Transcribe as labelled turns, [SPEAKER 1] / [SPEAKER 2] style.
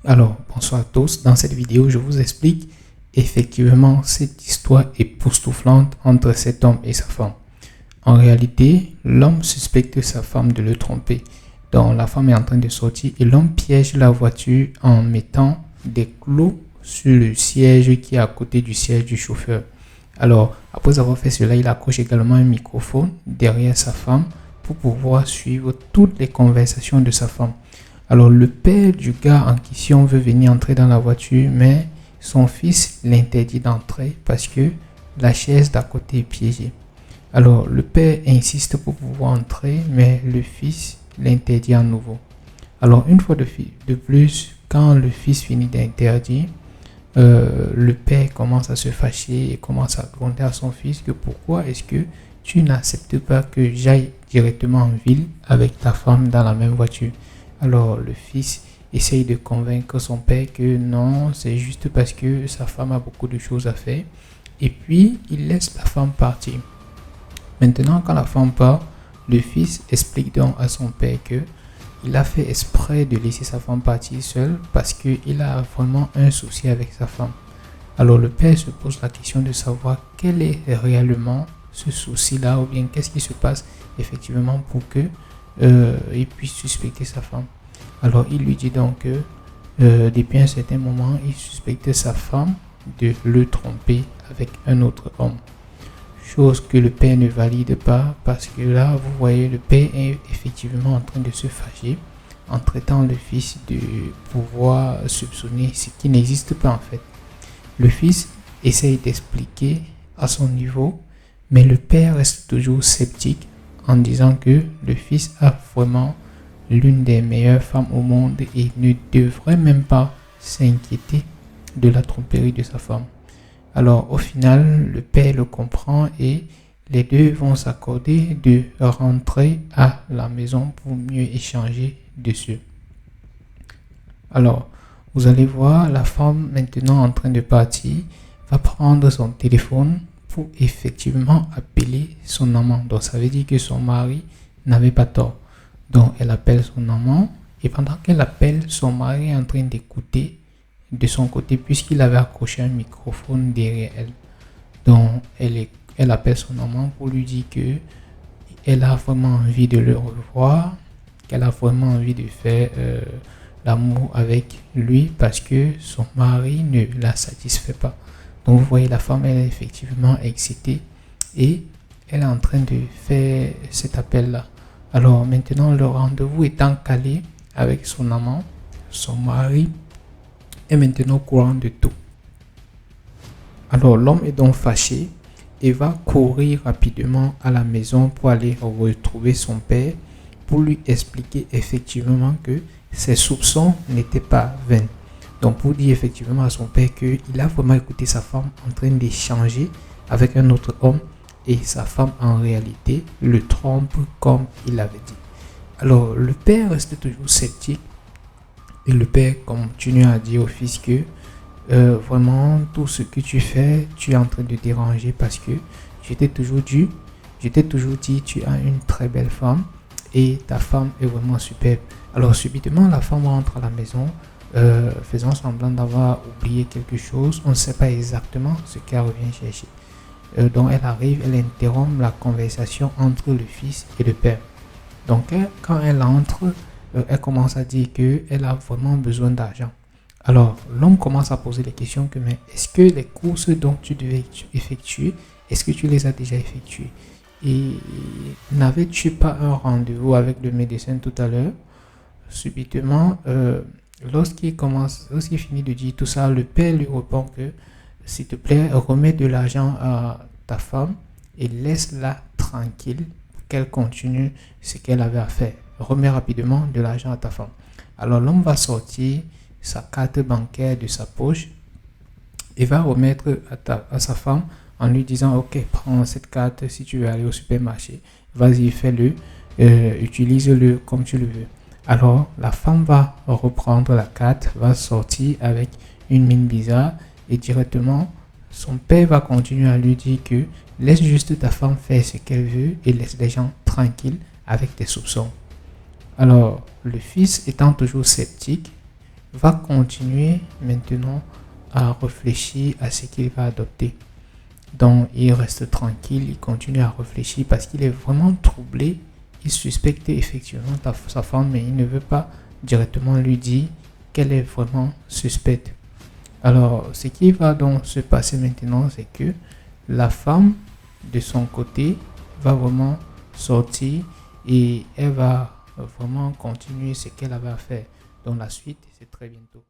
[SPEAKER 1] Alors, bonsoir à tous. Dans cette vidéo, je vous explique effectivement cette histoire époustouflante entre cet homme et sa femme. En réalité, l'homme suspecte sa femme de le tromper. Donc, la femme est en train de sortir et l'homme piège la voiture en mettant des clous sur le siège qui est à côté du siège du chauffeur. Alors, après avoir fait cela, il accroche également un microphone derrière sa femme pour pouvoir suivre toutes les conversations de sa femme. Alors, le père du gars en question veut venir entrer dans la voiture, mais son fils l'interdit d'entrer parce que la chaise d'à côté est piégée. Alors, le père insiste pour pouvoir entrer, mais le fils l'interdit à nouveau. Alors, une fois de plus, quand le fils finit d'interdire, le père commence à se fâcher et commence à gronder à son fils que pourquoi est-ce que tu n'acceptes pas que j'aille directement en ville avec ta femme dans la même voiture. Alors le fils essaye de convaincre son père que non, c'est juste parce que sa femme a beaucoup de choses à faire. Et puis il laisse la femme partir. Maintenant, quand la femme part, le fils explique donc à son père que il a fait exprès de laisser sa femme partir seule parce qu'il a vraiment un souci avec sa femme. Alors le père se pose la question de savoir quel est réellement ce souci-là ou bien qu'est-ce qui se passe effectivement pour que il puisse suspecter sa femme. Alors il lui dit donc que depuis un certain moment, il suspectait sa femme de le tromper avec un autre homme. Chose que le père ne valide pas parce que là, vous voyez, le père est effectivement en train de se fâcher en traitant le fils de pouvoir soupçonner ce qui n'existe pas en fait. Le fils essaye d'expliquer à son niveau, mais le père reste toujours sceptique en disant que le fils a vraiment l'une des meilleures femmes au monde et ne devrait même pas s'inquiéter de la tromperie de sa femme. Alors au final, le père le comprend et les deux vont s'accorder de rentrer à la maison pour mieux échanger dessus. Alors, vous allez voir la femme maintenant en train de partir va prendre son téléphone pour effectivement appeler son amant. Donc ça veut dire que son mari n'avait pas tort. Donc elle appelle son amant et pendant qu'elle appelle, son mari est en train d'écouter de son côté puisqu'il avait accroché un microphone derrière elle. Donc elle appelle son amant pour lui dire que elle a vraiment envie de le revoir, qu'elle a vraiment envie de faire l'amour avec lui parce que son mari ne la satisfait pas. Donc vous voyez, la femme elle est effectivement excitée et elle est en train de faire cet appel là. Alors maintenant, le rendez-vous étant calé avec son amant, son mari est maintenant au courant de tout. Alors l'homme est donc fâché et va courir rapidement à la maison pour aller retrouver son père pour lui expliquer effectivement que ses soupçons n'étaient pas vains. Donc pour dire effectivement à son père qu'il a vraiment écouté sa femme en train d'échanger avec un autre homme et sa femme en réalité le trompe comme il l'avait dit. Alors le père reste toujours sceptique et le père continue à dire au fils que vraiment tout ce que tu fais, tu es en train de déranger parce que je t'ai toujours dit tu as une très belle femme et ta femme est vraiment superbe. Alors subitement la femme rentre à la maison faisant semblant d'avoir oublié quelque chose. On ne sait pas exactement ce qu'elle revient chercher. Donc elle arrive, elle interrompt la conversation entre le fils et le père. Donc quand elle entre, elle commence à dire qu'elle a vraiment besoin d'argent. Alors l'homme commence à poser des questions que mais est-ce que les courses dont tu devais effectuer, est-ce que tu les as déjà effectuées? Et n'avais-tu pas un rendez-vous avec le médecin tout à l'heure? Subitement, lorsqu'il finit de dire tout ça, le père lui répond que s'il te plaît, remets de l'argent à ta femme et laisse-la tranquille pour qu'elle continue ce qu'elle avait à faire. Remets rapidement de l'argent à ta femme. Alors l'homme va sortir sa carte bancaire de sa poche et va remettre à sa femme en lui disant ok, prends cette carte si tu veux aller au supermarché. Vas-y, fais-le, utilise-le comme tu le veux. Alors la femme va reprendre la carte, va sortir avec une mine bizarre et directement son père va continuer à lui dire que laisse juste ta femme faire ce qu'elle veut et laisse les gens tranquilles avec tes soupçons. Alors le fils étant toujours sceptique va continuer maintenant à réfléchir à ce qu'il va adopter. Donc, il reste tranquille, il continue à réfléchir parce qu'il est vraiment troublé. Il suspecte effectivement sa femme, mais il ne veut pas directement lui dire qu'elle est vraiment suspecte. Alors, ce qui va donc se passer maintenant, c'est que la femme, de son côté, va vraiment sortir et elle va vraiment continuer ce qu'elle avait à faire. Donc, la suite, c'est très bientôt.